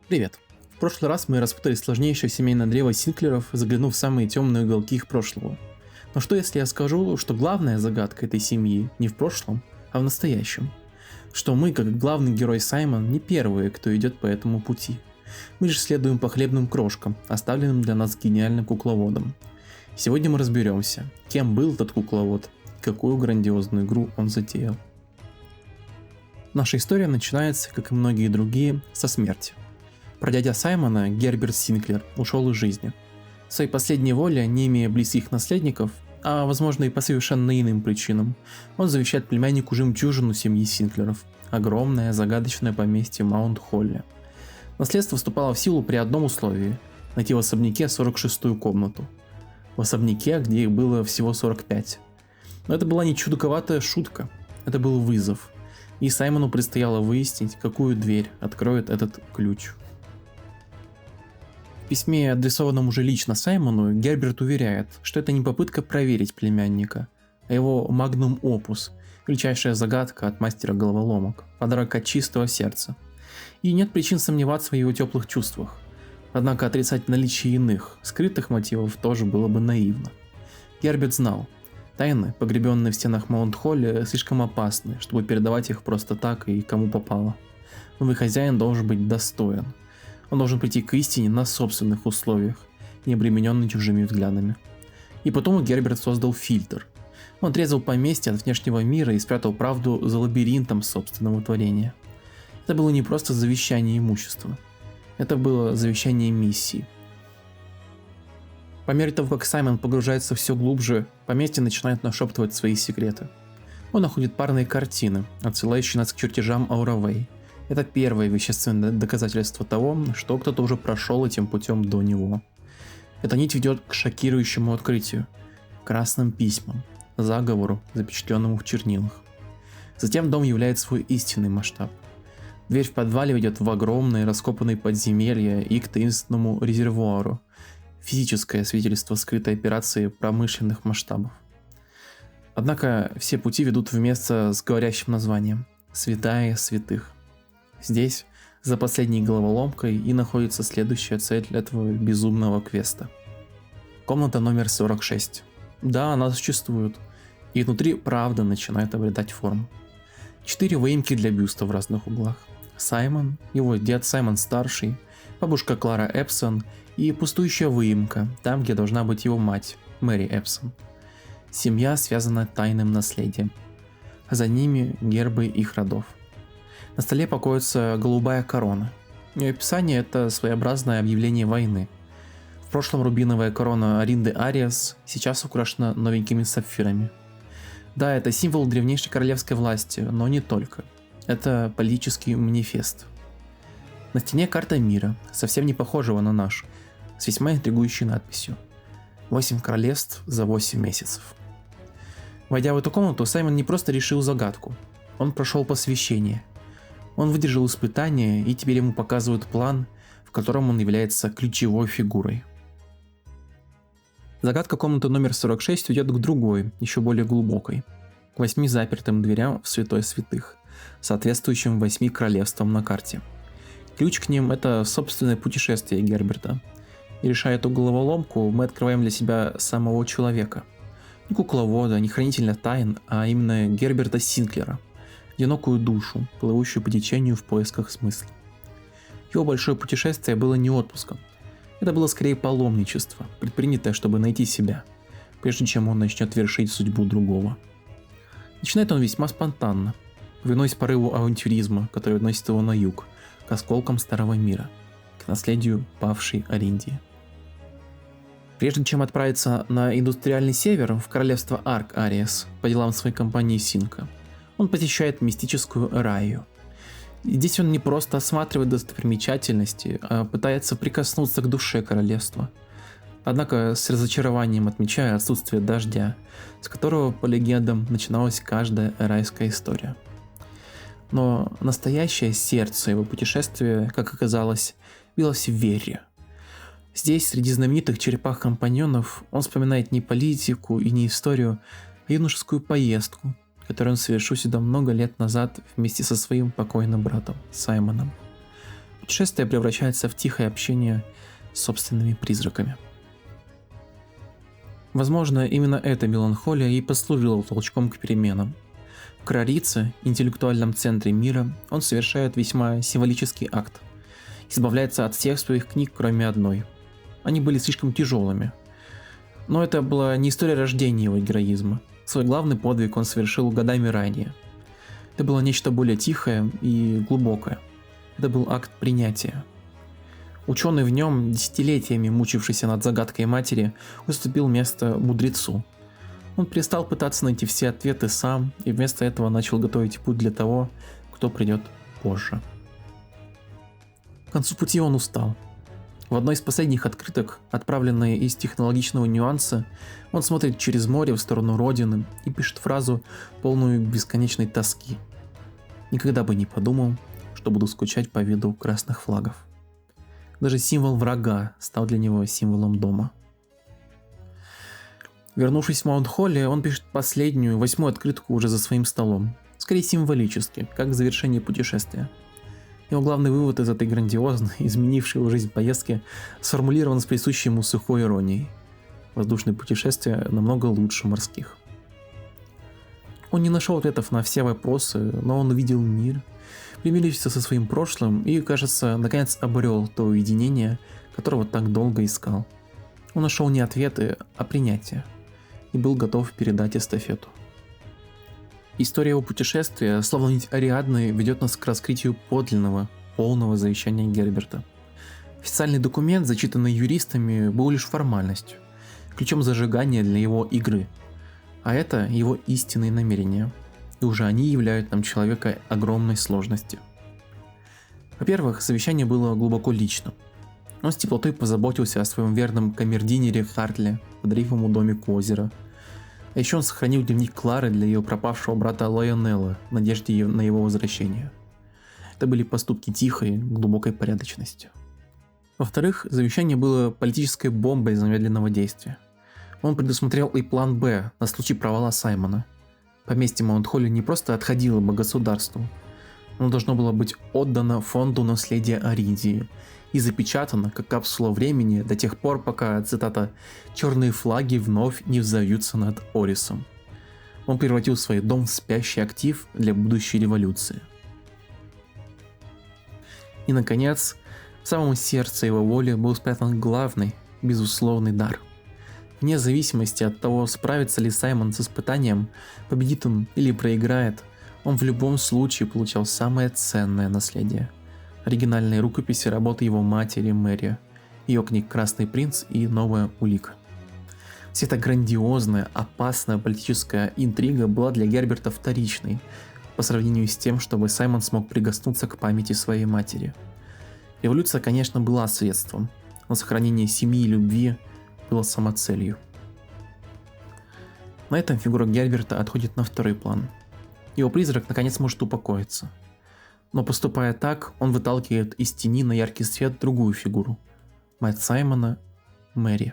Привет. В прошлый раз мы распутали сложнейшее семейное древо Синклеров, заглянув в самые темные уголки их прошлого. Но что если я скажу, что главная загадка этой семьи не в прошлом, а в настоящем? Что мы, как главный герой Саймон, не первые, кто идет по этому пути. Мы лишь следуем по хлебным крошкам, оставленным для нас гениальным кукловодом. Сегодня мы разберемся, кем был этот кукловод, какую грандиозную игру он затеял. Наша история начинается, как и многие другие, со смерти. Прадядя Саймона, Герберт Синклер, ушел из жизни. В своей последней воле, не имея близких наследников, а возможно и по совершенно иным причинам, он завещает племяннику жемчужину семьи Синклеров – огромное загадочное поместье Маунт-Холле. Наследство вступало в силу при одном условии – найти в особняке 46-ю комнату. В особняке, где их было всего 45. Но это была не чудаковатая шутка, это был вызов. И Саймону предстояло выяснить, какую дверь откроет этот ключ. В письме, адресованном уже лично Саймону, Герберт уверяет, что это не попытка проверить племянника, а его магнум опус, величайшая загадка от мастера головоломок, подарок от чистого сердца. И нет причин сомневаться в его теплых чувствах. Однако отрицать наличие иных, скрытых мотивов тоже было бы наивно. Герберт знал, тайны, погребенные в стенах Маунт-Холле, слишком опасны, чтобы передавать их просто так и кому попало. Новый хозяин должен быть достоин. Он должен прийти к истине на собственных условиях, не обремененный чужими взглядами. И потом Герберт создал фильтр. Он отрезал поместье от внешнего мира и спрятал правду за лабиринтом собственного творения. Это было не просто завещание имущества. Это было завещание миссии. По мере того, как Саймон погружается все глубже, поместье начинает нашептывать свои секреты. Он находит парные картины, отсылающие нас к чертежам Ауравей. Это первое вещественное доказательство того, что кто-то уже прошел этим путем до него. Эта нить ведет к шокирующему открытию – красным письмам, заговору, запечатленному в чернилах. Затем дом являет свой истинный масштаб. Дверь в подвале ведет в огромное раскопанное подземелье и к таинственному резервуару – физическое свидетельство скрытой операции промышленных масштабов. Однако все пути ведут в место с говорящим названием – Святая Святых. Здесь, за последней головоломкой, и находится следующая цель этого безумного квеста. Комната номер 46. Да, она существует, и внутри правда начинает обретать форму. 4 выемки для бюста в разных углах. Саймон, его дед Саймон Старший, бабушка Клара Эпсон и пустующая выемка, там, где должна быть его мать, Мэри Эпсон. Семья связана тайным наследием. А за ними гербы их родов. На столе покоится голубая корона. Ее описание – это своеобразное объявление войны. В прошлом рубиновая корона Аринды Ариас сейчас украшена новенькими сапфирами. Да, это символ древнейшей королевской власти, но не только. Это политический манифест. На стене карта мира, совсем не похожего на наш, с весьма интригующей надписью: 8 королевств за 8 месяцев. Войдя в эту комнату, Саймон не просто решил загадку. Он прошел посвящение. Он выдержал испытание, и теперь ему показывают план, в котором он является ключевой фигурой. Загадка комнаты номер 46 ведет к другой, еще более глубокой, к 8 запертым дверям в Святой Святых, соответствующим 8 королевствам на карте. Ключ к ним – это собственное путешествие Герберта. И решая эту головоломку, мы открываем для себя самого человека. Не кукловода, не хранителя тайн, а именно Герберта Синклера. Одинокую душу, плывущую по течению в поисках смысла. Его большое путешествие было не отпуском. Это было скорее паломничество, предпринятое, чтобы найти себя, прежде чем он начнет вершить судьбу другого. Начинает он весьма спонтанно, повинуясь порыву авантюризма, который относит его на юг, к осколкам старого мира, к наследию павшей Ариндии. Прежде чем отправиться на индустриальный север в королевство Арк-Ариас по делам своей компании Синка, он посещает мистическую Раю. Здесь он не просто осматривает достопримечательности, а пытается прикоснуться к душе королевства. Однако с разочарованием отмечая отсутствие дождя, с которого, по легендам, начиналась каждая райская история. Но настоящее сердце его путешествия, как оказалось, билось в вере. Здесь, среди знаменитых черепах-компаньонов, он вспоминает не политику и не историю, а юношескую поездку, которую он совершил сюда много лет назад вместе со своим покойным братом Саймоном. Путешествие превращается в тихое общение с собственными призраками. Возможно, именно эта меланхолия и послужила толчком к переменам. В Крарице, интеллектуальном центре мира, он совершает весьма символический акт. Избавляется от всех своих книг, кроме одной. Они были слишком тяжелыми. Но это была не история рождения его героизма. Свой главный подвиг он совершил годами ранее. Это было нечто более тихое и глубокое. Это был акт принятия. Ученый в нем, десятилетиями мучившийся над загадкой матери, уступил место мудрецу. Он перестал пытаться найти все ответы сам и вместо этого начал готовить путь для того, кто придет позже. К концу пути он устал. В одной из последних открыток, отправленной из технологичного нюанса, он смотрит через море в сторону родины и пишет фразу, полную бесконечной тоски. «Никогда бы не подумал, что буду скучать по виду красных флагов». Даже символ врага стал для него символом дома. Вернувшись в Маунт-Холли, он пишет последнюю, 8-ю открытку уже за своим столом. Скорее символически, как завершение путешествия. Его главный вывод из этой грандиозной, изменившей его жизнь поездки, сформулирован с присущей ему сухой иронией. Воздушные путешествия намного лучше морских. Он не нашел ответов на все вопросы, но он увидел мир, примирился со своим прошлым и, кажется, наконец обрел то уединение, которого так долго искал. Он нашел не ответы, а принятие, и был готов передать эстафету. История его путешествия, словно нить Ариадны, ведет нас к раскрытию подлинного, полного завещания Герберта. Официальный документ, зачитанный юристами, был лишь формальностью, ключом зажигания для его игры, а это его истинные намерения. И уже они являют нам человека огромной сложности. Во-первых, завещание было глубоко личным. Он с теплотой позаботился о своем верном камердинере Хартле, подарив ему домик у озера. А еще он сохранил дневник Клары для ее пропавшего брата Лайонелла в надежде на его возвращение. Это были поступки тихой, глубокой порядочности. Во-вторых, завещание было политической бомбой замедленного действия. Он предусмотрел и план «Б» на случай провала Саймона. Поместье Маунт-Холли не просто отходило бы государству, оно должно было быть отдано фонду наследия Аридии и запечатано как капсула времени до тех пор, пока, цитата, «черные флаги вновь не взовьются над Орисом». Он превратил свой дом в спящий актив для будущей революции. И, наконец, в самом сердце его воли был спрятан главный, безусловный дар. Вне зависимости от того, справится ли Саймон с испытанием, победит он или проиграет, он в любом случае получал самое ценное наследие. Оригинальные рукописи работы его матери Мэри, ее книг «Красный принц» и «Новая улика». Вся эта грандиозная, опасная политическая интрига была для Герберта вторичной, по сравнению с тем, чтобы Саймон смог прикоснуться к памяти своей матери. Революция, конечно, была средством, но сохранение семьи и любви было самоцелью. На этом фигура Герберта отходит на второй план. Его призрак наконец может упокоиться. Но поступая так, он выталкивает из тени на яркий свет другую фигуру – мать Саймона, Мэри.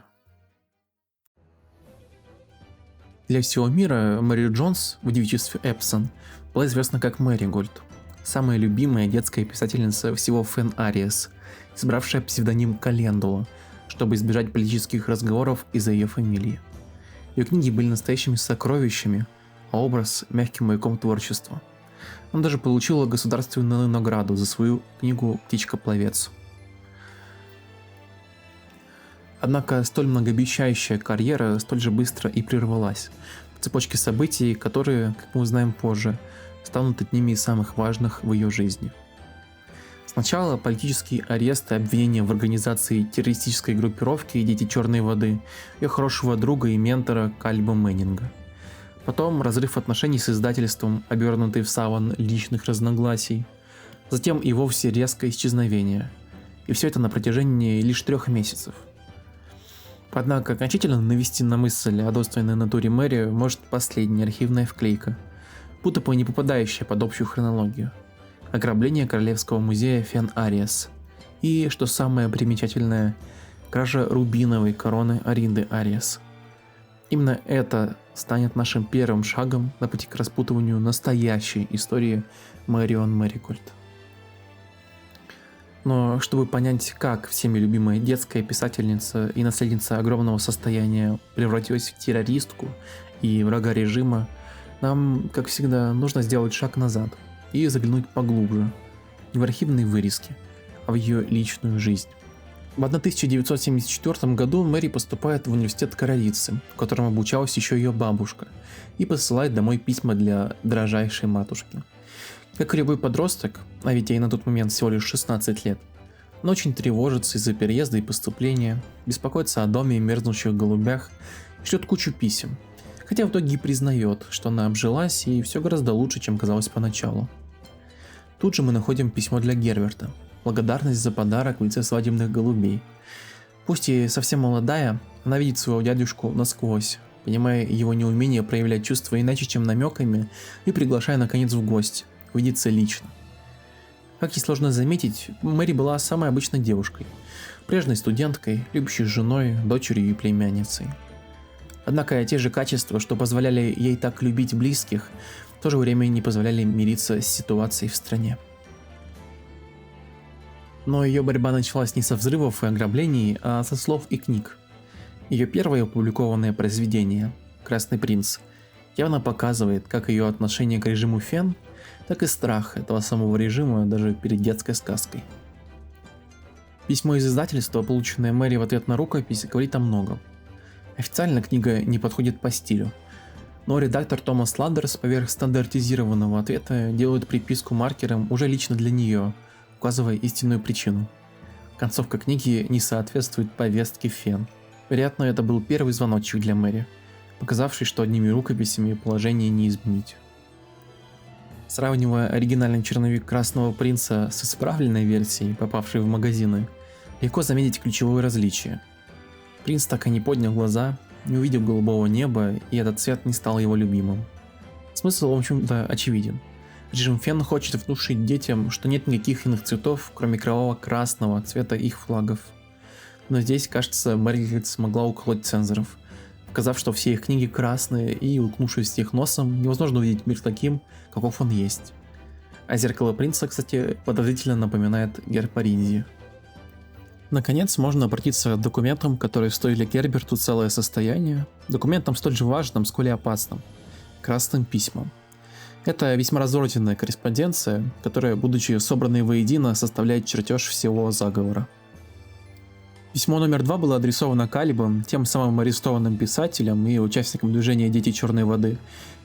Для всего мира Мэри Джонс в девичестве Эпсон была известна как Мэри Гольд, самая любимая детская писательница всего Фен-Ариес, избравшая псевдоним Календула, чтобы избежать политических разговоров из-за ее фамилии. Ее книги были настоящими сокровищами, а образ – мягким маяком творчества. Она даже получила государственную награду за свою книгу «Птичка-пловец». Однако столь многообещающая карьера столь же быстро и прервалась в цепочке событий, которые, как мы узнаем позже, станут одними из самых важных в ее жизни. Сначала политические аресты, обвинения в организации террористической группировки «Дети Черной воды», ее хорошего друга и ментора Кальба Мэннинга. Потом разрыв отношений с издательством, обернутый в саван личных разногласий. Затем и вовсе резкое исчезновение. И все это на протяжении лишь 3 месяцев. Однако окончательно навести на мысль о достойной натуре Мэри может последняя архивная вклейка, будто бы не попадающая под общую хронологию. Ограбление Королевского музея Фен-Ариес и, что самое примечательное, кража рубиновой короны Аринды Ариес. Именно это станет нашим первым шагом на пути к распутыванию настоящей истории Мэрион Мэригольд. Но чтобы понять, как всеми любимая детская писательница и наследница огромного состояния превратилась в террористку и врага режима, нам, как всегда, нужно сделать шаг назад и заглянуть поглубже, не в архивные вырезки, а в ее личную жизнь. В 1974 году Мэри поступает в университет Королицы, в котором обучалась еще ее бабушка, и посылает домой письма для дрожайшей матушки. Как и любой подросток, а ведь ей на тот момент всего лишь 16 лет, она очень тревожится из-за переезда и поступления, беспокоится о доме и мерзнущих голубях, шлет кучу писем, хотя в итоге и признает, что она обжилась и все гораздо лучше, чем казалось поначалу. Тут же мы находим письмо для Герберта, благодарность за подарок в лице свадебных голубей. Пусть и совсем молодая, она видит своего дядюшку насквозь, понимая его неумение проявлять чувства иначе, чем намеками, и приглашая наконец в гости, увидеться лично. Как ей сложно заметить, Мэри была самой обычной девушкой, прежней студенткой, любящей женой, дочерью и племянницей. Однако те же качества, что позволяли ей так любить близких, в то же время не позволяли мириться с ситуацией в стране. Но ее борьба началась не со взрывов и ограблений, а со слов и книг. Ее первое опубликованное произведение «Красный принц» явно показывает как ее отношение к режиму Фен, так и страх этого самого режима даже перед детской сказкой. Письмо из издательства, полученное Мэри в ответ на рукопись, говорит о многом. Официально книга не подходит по стилю, но редактор Томас Ладдерс поверх стандартизированного ответа делает приписку маркером уже лично для нее, указывая истинную причину. Концовка книги не соответствует повестке Фен. Вероятно, это был первый звоночек для Мэри, показавший, что одними рукописями положение не изменить. Сравнивая оригинальный черновик Красного принца с исправленной версией, попавшей в магазины, легко заметить ключевое различие. Принц так и не поднял глаза, не увидел голубого неба, и этот цвет не стал его любимым. Смысл, в общем-то, очевиден. Режим Фен хочет внушить детям, что нет никаких иных цветов, кроме кроваво-красного цвета их флагов. Но здесь, кажется, Мэри смогла уколоть цензоров, сказав, что все их книги красные, и, уткнувшись в них носом, невозможно увидеть мир таким, каков он есть. А зеркало принца, кстати, подозрительно напоминает герб Ариндии. Наконец, можно обратиться к документам, которые стоили Герберту целое состояние, документам столь же важным, сколь и опасным – красным письмам. Это весьма разрозненная корреспонденция, которая, будучи собранной воедино, составляет чертеж всего заговора. Письмо номер 2 было адресовано Калибом, тем самым арестованным писателем и участником движения «Дети черной воды»,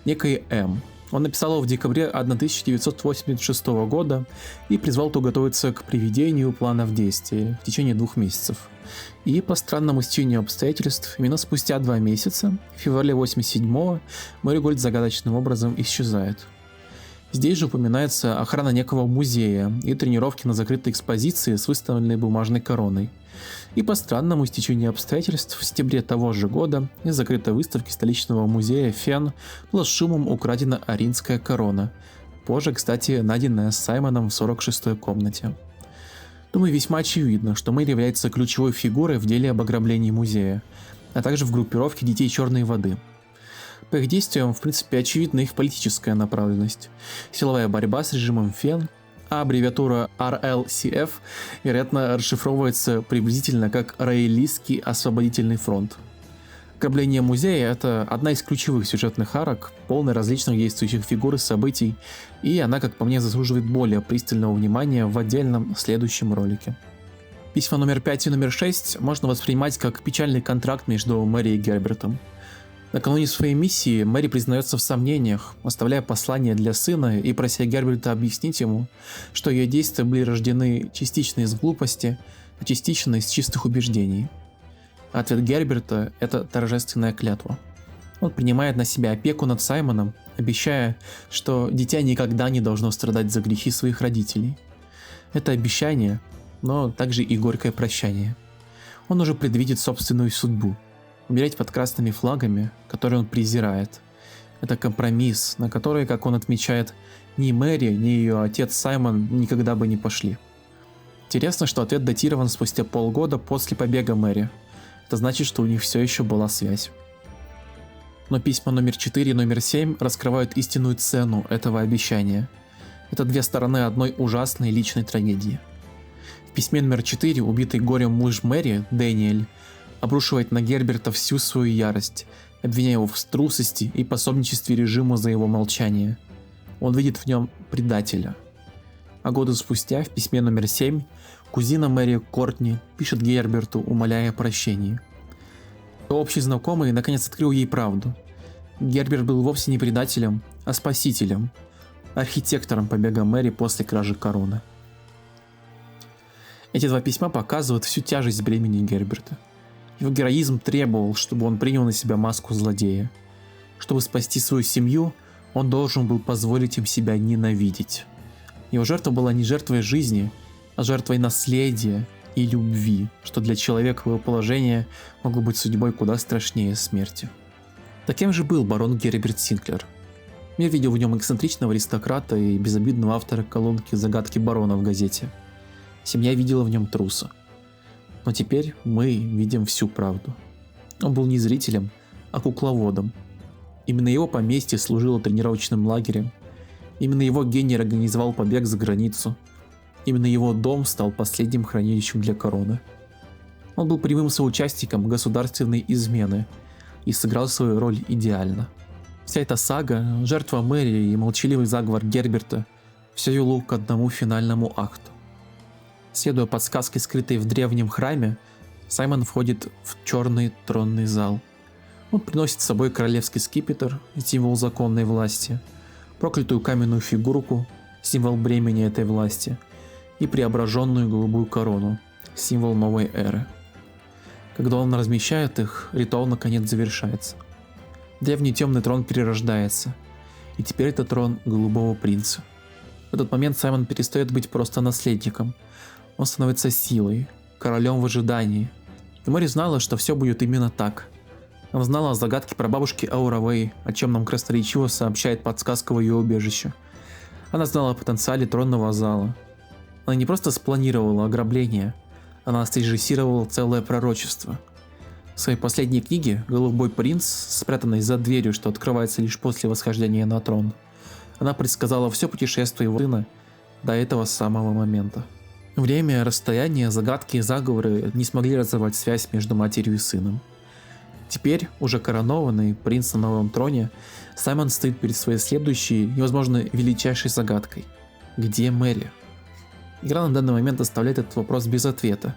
некой М. Он написал его в декабре 1986 года и призвал ту готовиться к приведению планов действий в течение 2 месяцев. И по странному стечению обстоятельств, именно спустя 2 месяца, в феврале 87-го, Мэри Гольд загадочным образом исчезает. Здесь же упоминается охрана некого музея и тренировки на закрытой экспозиции с выставленной бумажной короной. И по странному стечению обстоятельств в сентябре того же года из закрытой выставки столичного музея Фен была с шумом украдена аринская корона, позже, кстати, найденная Саймоном в 46-й комнате. Думаю, весьма очевидно, что Мэри является ключевой фигурой в деле об ограблении музея, а также в группировке детей черной воды. По их действиям, в принципе, очевидна их политическая направленность, силовая борьба с режимом Фен, а аббревиатура RLCF, вероятно, расшифровывается приблизительно как Роялистский освободительный фронт. Ограбление музея – это одна из ключевых сюжетных арок, полная различных действующих фигур и событий, и она, как по мне, заслуживает более пристального внимания в отдельном следующем ролике. Письма номер 5 и номер 6 можно воспринимать как печальный контракт между Мэри и Гербертом. Накануне своей миссии Мэри признается в сомнениях, оставляя послание для сына и прося Герберта объяснить ему, что ее действия были рождены частично из глупости, а частично из чистых убеждений. Ответ Герберта – это торжественная клятва. Он принимает на себя опеку над Саймоном, обещая, что дитя никогда не должно страдать за грехи своих родителей. Это обещание, но также и горькое прощание. Он уже предвидит собственную судьбу. Умереть под красными флагами, которые он презирает. Это компромисс, на который, как он отмечает, ни Мэри, ни ее отец Саймон никогда бы не пошли. Интересно, что ответ датирован спустя полгода после побега Мэри. Это значит, что у них все еще была связь. Но письма номер 4 и номер 7 раскрывают истинную цену этого обещания. Это 2 стороны одной ужасной личной трагедии. В письме номер 4 убитый горем муж Мэри, Дэниэль, обрушивает на Герберта всю свою ярость, обвиняя его в трусости и пособничестве режиму за его молчание. Он видит в нем предателя. А годы спустя, в письме номер 7, кузина Мэри Кортни пишет Герберту, умоляя о прощении. Общий знакомый наконец открыл ей правду. Герберт был вовсе не предателем, а спасителем, архитектором побега Мэри после кражи короны. Эти два письма показывают всю тяжесть бремени Герберта. Его героизм требовал, чтобы он принял на себя маску злодея. Чтобы спасти свою семью, он должен был позволить им себя ненавидеть. Его жертва была не жертвой жизни, а жертвой наследия и любви, что для человека в его положении могло быть судьбой куда страшнее смерти. Таким же был барон Герберт Синклер. Я видел в нем эксцентричного аристократа и безобидного автора колонки «Загадки барона» в газете. Семья видела в нем труса. Но теперь мы видим всю правду. Он был не зрителем, а кукловодом. Именно его поместье служило тренировочным лагерем. Именно его гений организовал побег за границу. Именно его дом стал последним хранилищем для короны. Он был прямым соучастником государственной измены и сыграл свою роль идеально. Вся эта сага, жертва Мэри и молчаливый заговор Герберта все вело к одному финальному акту. Следуя подсказке, скрытой в древнем храме, Саймон входит в черный тронный зал. Он приносит с собой королевский скипетр, символ законной власти, проклятую каменную фигурку, символ бремени этой власти, и преображенную голубую корону, символ новой эры. Когда он размещает их, ритуал наконец завершается. Древний темный трон перерождается, и теперь это трон голубого принца. В этот момент Саймон перестает быть просто наследником. Он становится силой, королем в ожидании. И Мэри знала, что все будет именно так. Она знала о загадке прабабушки Ауравей, о чем нам красноречиво сообщает подсказка в ее убежище. Она знала о потенциале тронного зала. Она не просто спланировала ограбление, она срежиссировала целое пророчество. В своей последней книге «Голубой принц», спрятанной за дверью, что открывается лишь после восхождения на трон, она предсказала все путешествие его сына до этого самого момента. Время, расстояние, загадки и заговоры не смогли разорвать связь между матерью и сыном. Теперь, уже коронованный принц на новом троне, Саймон стоит перед своей следующей и, возможно, величайшей загадкой. Где Мэри? Игра на данный момент оставляет этот вопрос без ответа.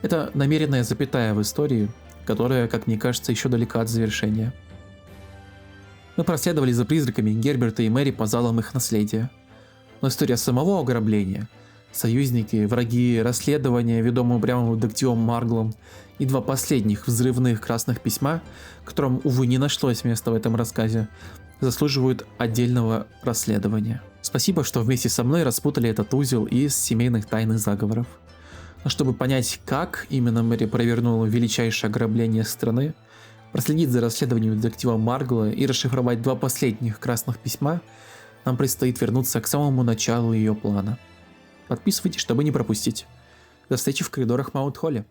Это намеренная запятая в истории, которая, как мне кажется, еще далека от завершения. Мы проследовали за призраками Герберта и Мэри по залам их наследия. Но история самого ограбления, союзники, враги, расследования, ведомые упрямым детективом Марглом, и два последних взрывных красных письма, которым, увы, не нашлось места в этом рассказе, заслуживают отдельного расследования. Спасибо, что вместе со мной распутали этот узел из семейных тайных заговоров. Но чтобы понять, как именно Мэри провернула величайшее ограбление страны, проследить за расследованием детектива Маргла и расшифровать два последних красных письма, нам предстоит вернуться к самому началу ее плана. Подписывайтесь, чтобы не пропустить. До встречи в коридорах Маунт-Холли.